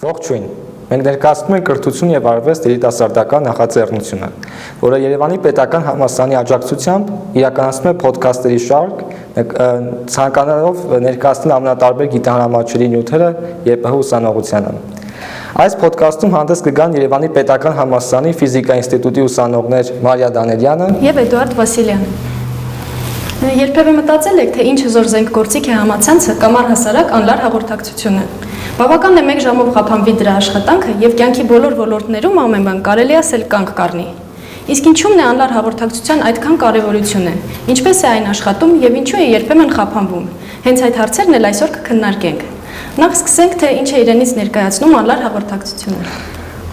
Ողջույն։ Մենք ներկայացնում ենք կրթություն եւ արվեստ երիտասարդական նախաձեռնությունը, որը Երևանի Պետական Համալսարանի աջակցությամբ իրականացնում է ոդքասթերի շարք, ցանկանալով ներկայացնել ամենատարբեր գիտահանրամատչելի նյութերը ԵՊՀ ուսանողությանը։ Այս ոդքասթում հանդես կգան Երևանի Պետական Համալսարանի ֆիզիկա ինստիտուտի ուսանողներ Մարիա Դանելյանը եւ Էդուարդ Վասիլյանը։ Երբևէ մտածել եք, թե ինչ հզոր զենք գործիք է համացանցը կամ առհասարակ անլար հաղորդակցությունը։ Բավական է 1 ժամով խափանվի դրա աշխատանքը եւ կյանքի բոլոր ոլորտներում ամեն բան կարելի ասել կանգ կառնի։ Իսկ ինչու՞մն է անլար հաղորդակցության այդքան կարեւորությունը։ Ինչպես է այն աշխատում եւ ինչու է երբեմն խափանվում։ Հենց այդ հարցերն էլ այսօր կքննարկենք։ Նախ սկսենք, թե ինչ է իրենից ներկայացնում անլար հաղորդակցությունը։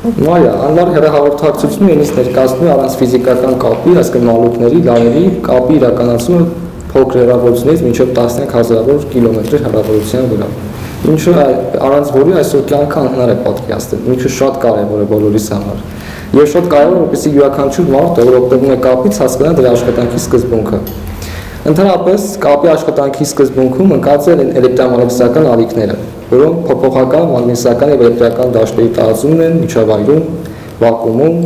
Մարիա, անլար հեռահաղորդակցությունը իրենից ներկայացնում է առանց ֆիզիկական կապի, այսինքն մալուկների, լայների կապի իրականացումը փոքր հեռավորությունից մինչև 10000 կիլոմետրի հեռավորության վրա։ Ինչը առանց որի այսօր կյանքը անհնար է պատկերացնել, ինչը շատ կարևոր է բոլորիս համար։ Եվ շատ կարևոր է, որպեսզի յուրաքանչյուր մարդ, ով օգտվում է կապից, հասկանա դրա աշխատանքի սկզբունքը։ Ընդհանրապես, կապի աշխատանքի սկզբունքում ընկած են էլեկտրամագնիսական ալիքները, որոնք փոփոխական, մագնիսական եւ էլեկտրական դաշտերի տարածումն են միջավայրում, վակուումում,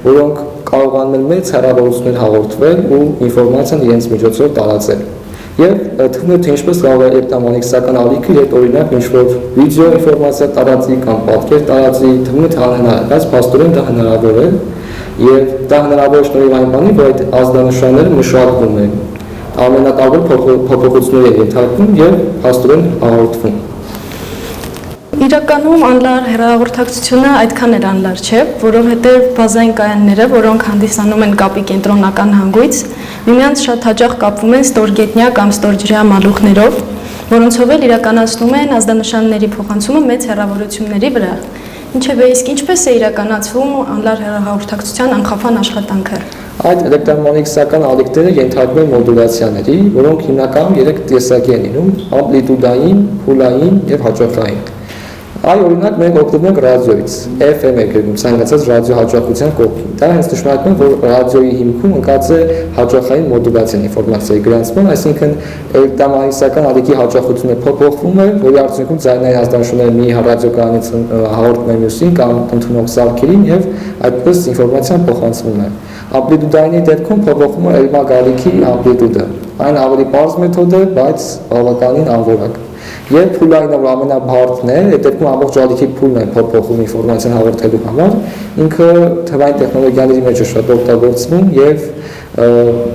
որոնք կարողանում են մեծ հեռավորություններ հաղորդվել ու ինֆորմացիան իրենց միջոցով տարածել։ Եվ թվում է, թե ինչպես կարող է էլեկտրամագնիսական ալիքը երբ օրինակ ինչ-որ վիդեո ինֆորմացիա տարածի կամ պատկեր տարածի, թվում է, թե անհնար է, բայց փաստորեն դա հնարավոր է եւ դա հնարավոր է շնորհիվ այն բանի, որ այդ ազդանշանները մշակվում են, ամենատարբեր փոփոխությունների են ենթարկվում եւ փաստորեն հաղորդվում։ Իրականում անլար հեռահաղորդակցությունը այդքան էլ անլար չէ, որովհետև բազային կայանները, որոնք հանդիսանում են կապի կենտրոնական հանգույց, միմյանց շատ հաճախ կապվում են ստորգետնյա կամ ստորջրյա մալուխներով, որոնցով էլ իրականացնում են ազդանշանների փոխանցումը մեծ հեռավորությունների վրա։ Ինչևէ, իսկ ինչպես է իրականացվում անլար հեռահաղորդակցության անխափան աշխատանքը։ Այդ էլեկտրամագնիսական ալիքները ենթարկվում են մոդուլյացիաների, որոնք հիմնականում 3 տեսակի են լինում՝ ամպլիտուդային, փուլային եւ հաճախային։ Այ օրինակ մենք օգտվում ենք ռադիոից, FM եկեղեցու ցանկացած ռադիոհաճախության կողքին։ Դա հենց նշանակում է, որ ռադիոյի հիմքում ընկած է հաճախային մոդուլյացիան ինֆորմացիայի գրանցման, այսինքն էլեկտրամագնիսական ալիքի հաճախությունը փոփոխվում է, որի արդյունքում ձայնային ազդանշանները մի ռադիոկայանից հաղորդում են մյուսին կամ ընդունող սարքերին եւ այդպես ինֆորմացիան փոխանցվում է։ Ամպլիտուդայինի դեպքում փոփոխվում է էլմագ ալիքի ամպլիտուդը։ Այն ավելի պարզ մեթոդ է, բայց բավականին անորակ։ Եվ փուլայինը ամենաբարձրն է, այդ դեպքում ամբողջ ալիքի փուլն է փոփոխում ինֆորմացիան հաղորդելու համար, ինքը թվային տեխնոլոգիաների մեջ է շատ օգտագործվում եւ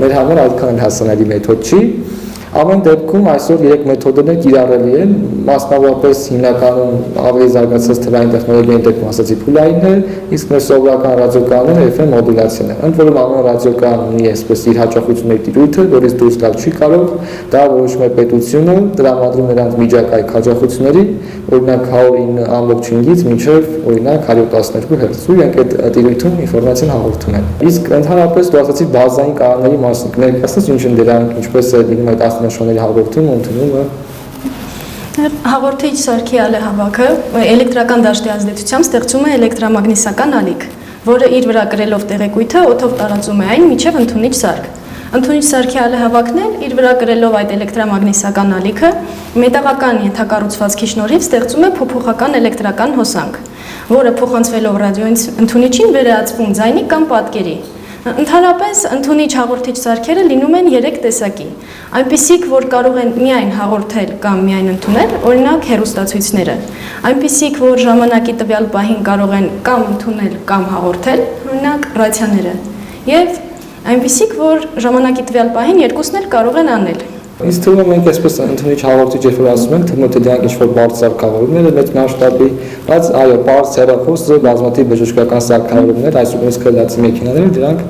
մեր համար այդքան հասանելի մեթոդ չի։ Ամեն դեպքում այսօր 3 մեթոդներ կիրառելի են, մասնավորապես հիմնականում ավելի զարգացած թվային տեխնոլոգիայի դեպքում ասացի փուլայինն է, իսկ մեր սովորական ռադիոկայանները FM մոդուլյացիան է։ Ընդ որում ամեն ռադիոկայան ունի այսպես իր հաճախությունների տիրույթը, որից դուրս գալ չի կարող, դա որոշում է պետությունը, տրամադրում նրանց միջակայք հաճախությունների, օրինակ 109.5-ից մինչև օրինակ 112 Հz, իրենք այդ տիրույթում ինֆորմացիան հաղորդում են։ Իսկ ընդհանրապես դու ասացի բազային կայանների մասին, ներկայացնես ինչ են դրանք, ինչպես է լինում այդ ազդանշանների հաղորդումը, ընդունումը։ Հաղորդիչ սարքի ալեհավաքը էլեկտրական դաշտի ազդեցությամբ ստեղծում է էլեկտրամագնիսական ալիք, որը իր վրա կրելով տեղեկույթը օդով տարածում է այն մինչև ընդունիչ սարք։ Ընդունիչ սարքի ալեհավաքն էլ իր վրա կրելով այդ էլեկտրամագնիսական ալիքը մետաղական ենթակառուցվածքի շնորհիվ ստեղծում է փոփոխական էլեկտրական հոսանք, որը փոխանցվելով ռադիոյից ընդունիչին վերածվում ձայնի կամ պատկերի։ Ընդհանրապես ընդունիչ հաղորդիչ սարքերը լինում են 3 տեսակի, այնպիսիք, որ կարող են միայն հաղորդել կամ միայն ընդունել, օրինակ հեռուստացույցները, այնպիսիք, որ ժամանակի տվյալ պահին կարող են կամ ընդունել կամ հաղորդել, օրինակ ռադիաները, եւ այնպիսիք, որ ժամանակի տվյալ պահին երկուսն էլ կարող են անել։ Ինձ թվում է մենք այսպես ընդունիչ հաղորդիչ երբ ասում ենք, թվում է թե դրանք ինչ-որ բարձր սարքավորումներ են մեծ մասշտաբի, բայց այո, բարձր հեռախոսը, բազմաթիվ բժշկական սարքավորումներ, այսօր նույնիսկ քելացի մեքենաները, դրանք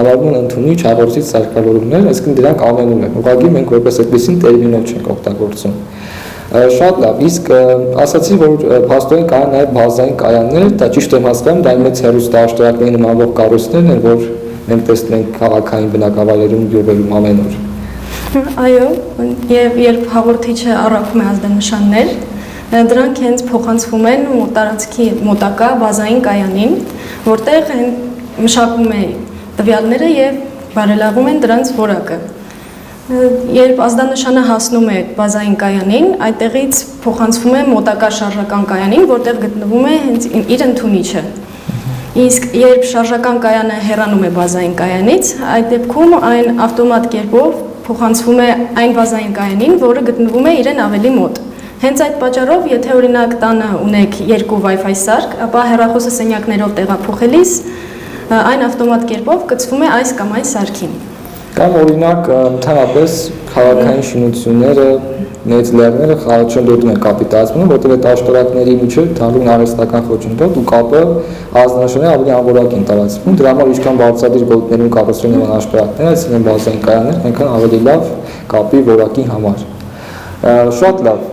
անվանում են ընդունիչ հաղորդիչ սարքավորումներ, այսինքն դրանք անվանում են։ Ուղղակի մենք որպես այդպեսին տերմինով չենք օգտագործում։ Շատ լավ, իսկ ասացի, որ փաստորեն կան նաև բազային կայաններ, դա ճիշտ եմ հասկանում, դա մեծ հեռուստաաշտարակների նմանվող կառույցներն են, որ մենք տեսնում ենք քաղաքային բնակավայրերում, գյուղերում ամեն օր։ Այո, եւ երբ հաղորդիչը առաքում է ազդանշաններ, դրանք հենց փոխանցվում են տարածքի մոտակա բազային կայանին, որտեղ մշակվում է տվյալները եւ բարելավում են դրանց որակը։ Երբ ազդանշանը հասնում է բազային կայանին, այդտեղից փոխանցվում է մոտակա շարժական կայանին, որտեղ գտնվում է հենց իր ընդունիչը։ Իսկ երբ շարժական կայանը հեռանում է բազային կայանից, այդ դեպքում այն ավտոմատ կերպով փոխանցվում է այն բազային կայանին, որը գտնվում է իրեն ավելի մոտ։ Հենց այդ պատճառով, եթե օրինակ տանը ունեք երկու Wi-Fi սարք, ապա հեռախոսը սենյակներով տեղափոխելիս այն ավտոմատ կերպով կցվում է այս կամ այն սարքին։ Կամ օրինակ ընդհանրապես քաղաքային շինությունները, մեծ լեռները խառնուրդն են կապիտալիզմում, որտեղ այդ աշտարակների միջև թալուն արհեստական խոչընդոտ ու կապը ազդանշանը ավելի անորակ են տարածվում։ Դրա համար ինչքան բարձրադիր գոտիներում կառուցվում են աշտարակները, այսինքն բազային կայաններ, այնքան ավելի լավ կապի որակի համար։ Շատ լավ,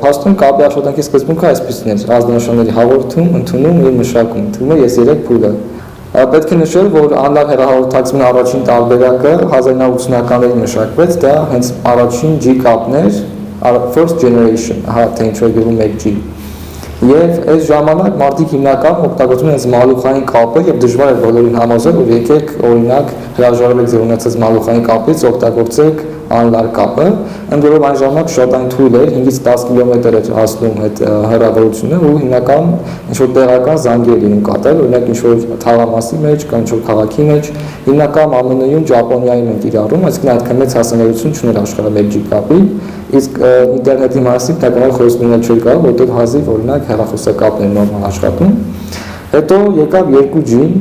փաստում կապի աշխատանքի սկզբունքը այսպիսին է, ազդանշանների հաղորդում, ընդունում ու մշակում, թվում է ես 3 փուլը։ Պետք է նշել, որ անլավ հեռահաղորդակցման առաջին տարբերակը 1980-ականներին մշակվեց, դա հենց առաջին G կապն էր, first generation, թե ինչ որ գրում 1G։ Եվ այս ժամանակ մարդիկ հիմնական օգտագործում են մալուխային կապը եւ դժվար է բոլորին համոզել, որ եկեք օրինակ հրաժարվեք ձեր ունեցած մալուխային կապից, օգտագործեք անլար կապը, ընդ որում այն ժամանակ շատ այն թույլ էր, 5-ից 10 կիլոմետր էր հասնում այդ հեռավորությունը ու հիմնական ինչ-որ տեղական զանգեր լինում կատարել, օրինակ ինչ-որ թաղամասի մեջ կամ ինչ-որ քաղաքի մեջ, հիմնական ԱՄՆ-ում, Ճապոնիայում են կիրառում, այսինքն այդքան մեծ հասանելիություն չուներ աշխարհի 1G կապի, իսկ ինտերնետի մասին տակնալ խոստումներ չէր կարող, որտեղ հազիվ օրինակ հեռախոսակապն էր նորմալ աշխատում։ Հետո եկավ 2G-ն,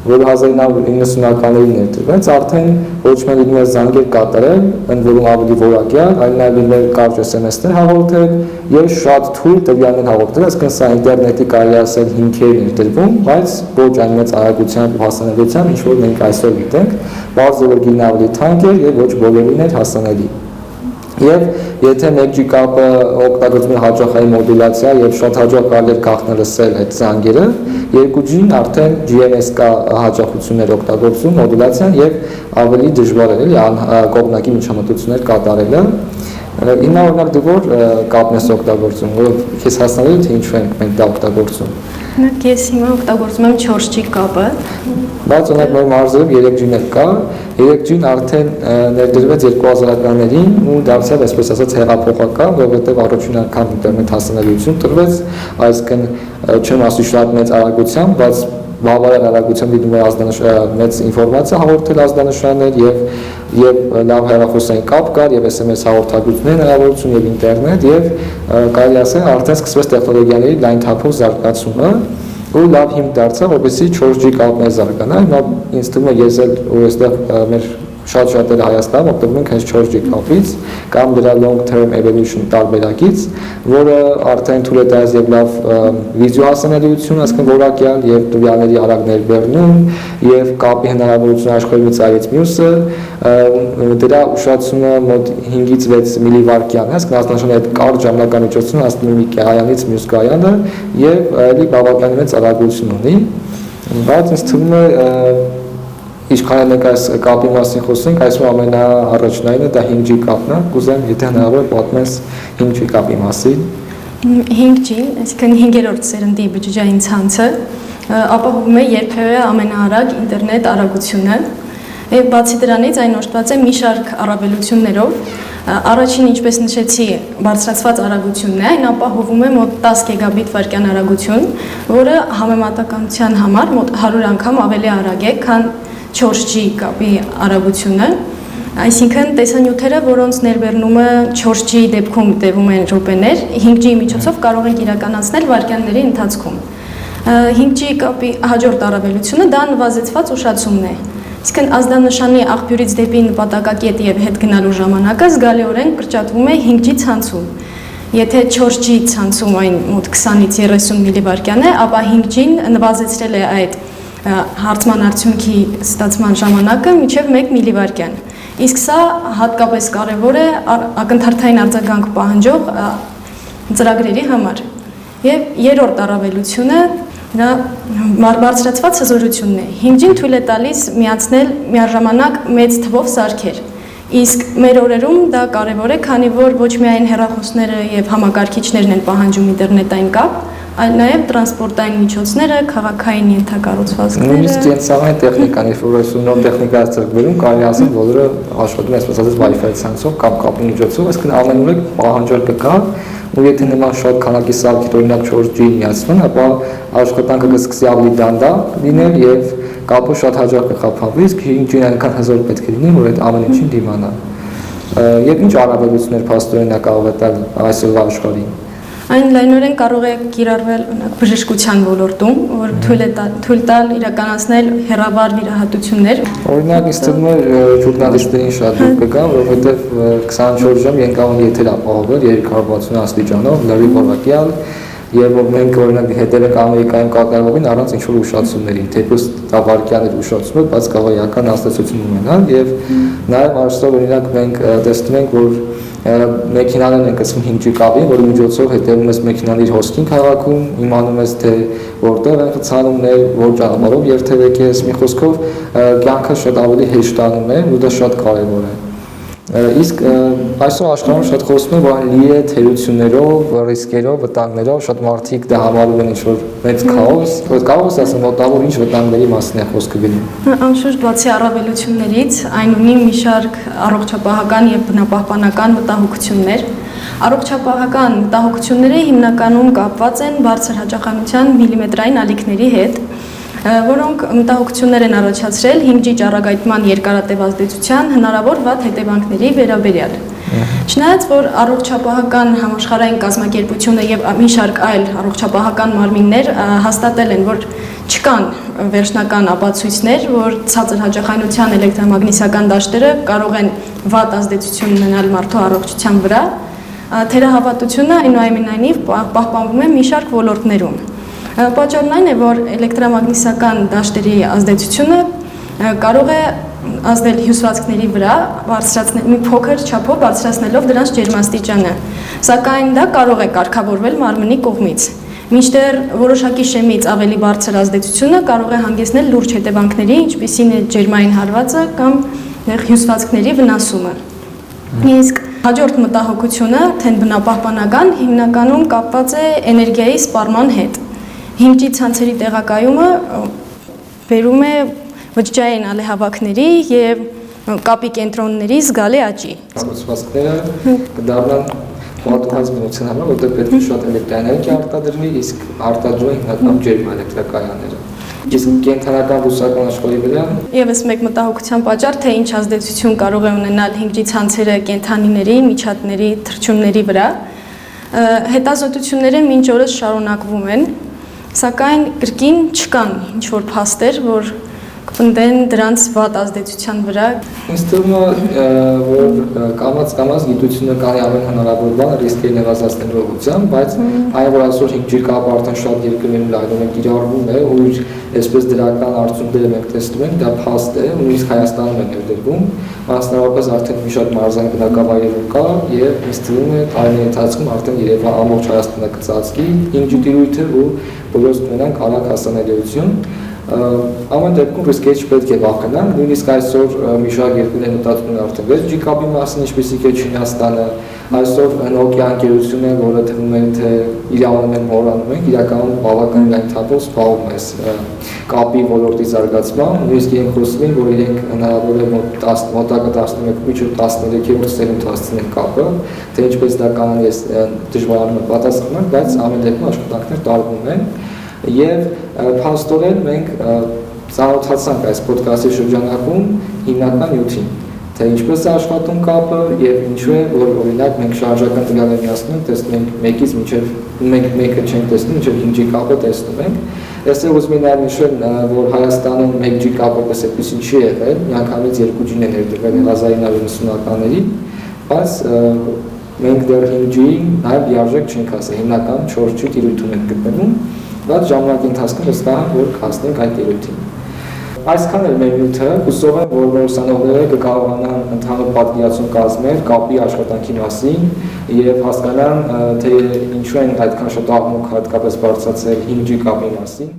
որը 1990-ականներին ներդրվեց, արդեն ոչ միայն լինում էր զանգեր կատարել, ընդ որում ավելի որակյալ, այլ նաև լինում էր կարճ SMS-ներ հաղորդել եւ շատ թույլ տվյալներ հաղորդել, այսինքն սա ինտերնետի կարելի ասել հիմքերն էր դրվում, բայց ոչ այն մեծ արագությամբ ու հասանելիությամբ, ինչ որ մենք այսօր գիտենք, բարձր գինը ավելի թանկ էր եւ ոչ բոլորին էր հասանելի։ Եվ եթե 1G կապը օգտագործում է հաճախային մոդուլյացիա եւ շատ հաջող կարելի է գաղտնի լսել այդ զանգերը, 2G-ն արդեն GMSK հաճախություններ օգտագործում մոդուլյացիան եւ ավելի դժվար է կողմնակի միջամտություններ կատարելը։ Ինա օրինակ դու որ կապն ես օգտագործում, որ քեզ հասանելի թե ինչու ենք մենք դա օգտագործում։ Ես հիմա օգտագործում եմ 4G կապը։ Բայց օրինակ մեր մարզերում 3G-ն կա, 3G-ն արդեն ներդրվեց 2000-ականներին ու դարձավ այսպես ասած հեղափոխական, որովհետև առաջին անգամ ինտերնետ հասանելիություն տրվեց, այսինքն չեմ ասի շատ մեծ արագությամբ, բայց բավարար արագությամբ դիտում է մեծ ինֆորմացիա հաղորդել ազդանշաններ եւ լավ հեռախոսային կապ կար եւ SMS հաղորդակցությունների հնարավորություն եւ ինտերնետ եւ կարելի ասել արդեն սկսվեց տեխնոլոգիաների լայն թափով զարգացումը ու լավ հիմք դարձավ, որպեսզի 4G կապն զարգանա։ Հիմա ինձ թվում է ես էլ ու այստեղ մեր շատ-շատերը Հայաստանում օգտվում են հենց 4G կապից կամ դրա long term evolution տարբերակից, որը արդեն թույլ է տալիս եւ լավ վիդեո հասանելիություն, այսինքն որակյալ եւ տվյալների արագ ներբեռնում եւ կապի հնարավորություն աշխարհի մի ծայրից մյուսը, դրա ուշացումը մոտ 5-ից 6 միլիվարկյան է, այսինքն ազդանշանի այդ կարճ ժամանակամիջոցում հասնում է մի կայանից մյուս կայանը եւ այլի բավական մեծ արագություն ունի, բայց ինձ թվում է Ինչքան ենք այս կապի մասին խոսենք, այսօր ամենաառաջնայինը դա 5G կապն է, կուզեմ եթե հնարավոր պատմես 5G կապի մասին։ 5G, այսինքն 5-րդ սերնդի բջջային ցանցը, ապահովում է երբևէ ամենաարագ ինտերնետ արագությունը, եւ բացի դրանից այն օժտված է մի շարք առավելություններով։ Առաջին, ինչպես նշեցի, բարձրացված արագությունն է, այն ապահովում է մոտ 10 գիգաբիտ վայրկյան արագություն, որը համեմատականության համար մոտ 100 անգամ ավելի արագ է, քան 4G կապի արագությունը, այսինքն տեսանյութերը, որոնց ներբեռնումը 4G դեպքում տևում են րոպեներ, 5G միջոցով կարող ենք իրականացնել վայրկյանների ընթացքում։ 5G կապի հաջորդ առավելությունը դա նվազեցված ուշացումն է։ Իսկն ազդանշանի աղբյուրից դեպի նպատակակետ եւ հետ գնալու ժամանակը զգալիորեն կրճատվում է 5G ցանցում։ Եթե 4G ցանցում այն մոտ 20-ից 30 միլիվայրկյան է, ապա 5G-ն նվազեցրել է այդ հարցման արդյունքի ստացման ժամանակը մինչև 1 միլիվայրկյան։ Իսկ սա հատկապես կարևոր է ակնթարթային արձագանք պահանջող ծրագրերի համար։ Եվ երրորդ առավելությունը դա բարձրացված հզորությունն է։ 5G-ն թույլ է տալիս միացնել միաժամանակ մեծ թվով սարքեր։ Իսկ մեր օրերում դա կարևոր է, քանի որ ոչ միայն հեռախոսները եւ համակարգիչներն են պահանջում ինտերնետային կապ, այլ նաև տրանսպորտային միջոցները, քաղաքային ենթակառուցվածքները։ Նույնիսկ կենցաղային տեխնիկան, երբ որ այսօր նոր տեխնիկա է ձեռքբերում, կարելի ասել բոլորը աշխատում են այսպես Wi-Fi ցանցով կամ կապի միջոցով, այսինքն ամենուրեք պահանջարկը կա, ու եթե նման շատ քանակի սարքեր օրինակ 4G միացվեն, ապա աշխատանքը կսկսի ավելի դանդաղ լինել եւ կապը շատ հաջող կխափանվի, իսկ 5G-ն այնքան հզոր պետք է լինի, որ այդ ամեն ինչին դիմանա։ Եվ ինչ առավելություններ փաստորեն կարող է տալ այսօրվա աշխարհին։ Այն լայնորեն կարող է կիրառվել բժշկության ոլորտում, որ թույլ տալ իրականացնել հեռավար վիրահատություններ։ Օրինակ, ինձ թվում է ժուրնալիստերին շատ դուր կգա, որովհետև 24 ժամ ենկավուն եթեր ապահովել 360 աստիճանով, լրիվ որակյալ, եւ որ մենք օրինակ հետևենք Ամերիկայում կատարվողին առանց ինչ-որ ուշացումների, թեպուս տավարքյաներ ուշացումը, բայց կարող է իրական աստեցություն ունենալ եւ նաեւ արդյոք օրինակ մենք տեսնում ենք, որ մեքենաներն են գցում 5G կապին, որի միջոցով հետևում ես մեքենան իր հոսքին քաղաքում, իմանում ես թե որտեղ են խցանումներ, որ ճանապարհով երթևեք ես, մի խոսքով կյանքը շատ ավելի հեշտանում է, ու դա շատ կարեւոր է։ Իսկ այսօր աշխարհում շատ խոսում են, որ լի է թերություններով, ռիսկերով, վտանգներով, շատ մարդիկ դա համարում են ինչ-որ մեծ քաոս, որ կարող ես ասել մոտավոր ինչ վտանգների մասին է խոսքը գնում։ Անշուշտ բացի առավելություններից, այն ունի մի շարք առողջապահական եւ բնապահպանական մտահոգություններ։ Առողջապահական մտահոգությունները հիմնականում կապված են բարձր հաճախանության միլիմետրային ալիքների հետ, որոնք մտահոգություններ են առաջացրել 5G ճառագայթման երկարատև ազդեցության հնարավոր վատ հետևանքների վերաբերյալ։ Չնայած որ առողջապահական համաշխարհային կազմակերպությունը եւ մի շարք այլ առողջապահական մարմիններ հաստատել են, որ չկան վերջնական ապացույցներ, որ ցածր հաճախայնության էլեկտրամագնիսական դաշտերը կարող են վատ ազդեցություն ունենալ մարդու առողջության վրա, թերահավատությունը այնուամենայնիվ պահպանվում է մի շարք ոլորտներում։ Պատճառն այն է, որ էլեկտրամագնիսական դաշտերի ազդեցությունը կարող է ազդել հյուսվածքների վրա, մի փոքր չափով բարձրացնելով դրանց ջերմաստիճանը, սակայն դա կարող է կարգավորվել մարմնի կողմից։ Մինչդեռ որոշակի շեմից ավելի բարձր ազդեցությունը կարող է հանգեցնել լուրջ հետևանքների, ինչպիսին է ջերմային հարվածը կամ հյուսվածքների վնասումը։ Իսկ հաջորդ մտահոգությունը, թե բնապահպանական, հիմնականում կապված է էներգիայի սպառման հետ։ 5G ցանցերի տեղակայումը բերում է բջջային ալեհավաքների եւ կապի կենտրոնների զգալի աճի։ Կառուցվածքները կդառնան պատուհաս բնության համար, որտեղ պետք է շատ էլեկտրաէներգիա արտադրվի, իսկ արտադրում են հիմնականում ջերմաէլեկտրակայանները։ Իսկ կենտրոնական ռուսական աշխարհի վրա եւս մեկ մտահոգության պատճառ, թե ինչ ազդեցություն կարող է ունենալ 5G ցանցերը կենթանիների, միջատների, թռչունների վրա, հետազոտությունները մինչ օրս շարունակվում են, սակայն կրկին չկան ինչ-որ փաստեր, որ կպնդեն դրանց վատ ազդեցության վրա։ Ինձ թվում է, որ կամաց գիտությունը կանի ամեն հնարավոր բան ռիսկերի նվազեցնելու ուղղությամբ, բայց այն որ այսօր 5G կապը արդեն շատ երկրներում լայնորեն կիրառվում է, ու այսպես դրական արդյունքները մենք տեսնում ենք, դա փաստ է, ու նույնիսկ Հայաստանում է ներդրվում, մասնավորապես արդեն մի շարք մարզային բնակավայրերում կա, եւ ինձ թվում է տարիների ընթացքում արդեն երևա ամբողջ Հայաստանը կծածկի 5G տիրույթը ու բոլորս կունենան արագ հասանելիություն։ Ամեն դեպքում ռիսկերը չպետք է վախենան, նույնիսկ այսօր մի շարք երկրներ մտածում են արդեն 6G կապի մասին, ինչպիսիք է Չինաստանը, այսօր Nokia ընկերությունը, որը թվում է թե իր անունն մոռանում ենք, իրականում բավականին լայն թափով զբաղվում է կապի ոլորտի զարգացման, նույնիսկ իրենք խոսում են, որ իրենք հնարավոր է մոտակա 11-13-րդ սերունդ հասցնեն կապը, թե ինչպես դա կանան ես դժվարանում եմ պատասխանել, բայց ամեն դեպքում աշխատանքներ տարվում են։ Եվ փաստորեն մենք ծանոթացանք այս ոդկասթի շրջանակում հիմնական նյութին, թե ինչպես է աշխատում կապը եւ ինչու է, որ օրինակ մենք շարժական տվյալներ միացնում ենք, տեսնում ենք մեկից մինչեւ մեկը չենք տեսնում, մինչեւ 5G կապը տեսնում ենք։ Այստեղ ուզում եմ նաև նշել, որ Հայաստանում 1G կապը պես այդպեսին չի եղել, միանգամից 2G-ն է ներդրվել 1990-ականներին, բայց մենք դեռ 5G-ի նաև լիարժեք չենք հասել, հիմնական 4G տիրույթում ենք գտնվում, բայց ժամանակի ընթացքում վստահ եմ, որ կհասնենք այդ տիրույթին։ Այսքան էլ մեր նյութը, հուսով եմ, որ մեր ուսանողները կկարողանան ընդհանուր պատկերացում կազմել կապի աշխատանքի մասին եւ հասկանան, թե ինչու են այդքան շատ աղմուկ հատկապես բարձրացել 5G կապի մասին։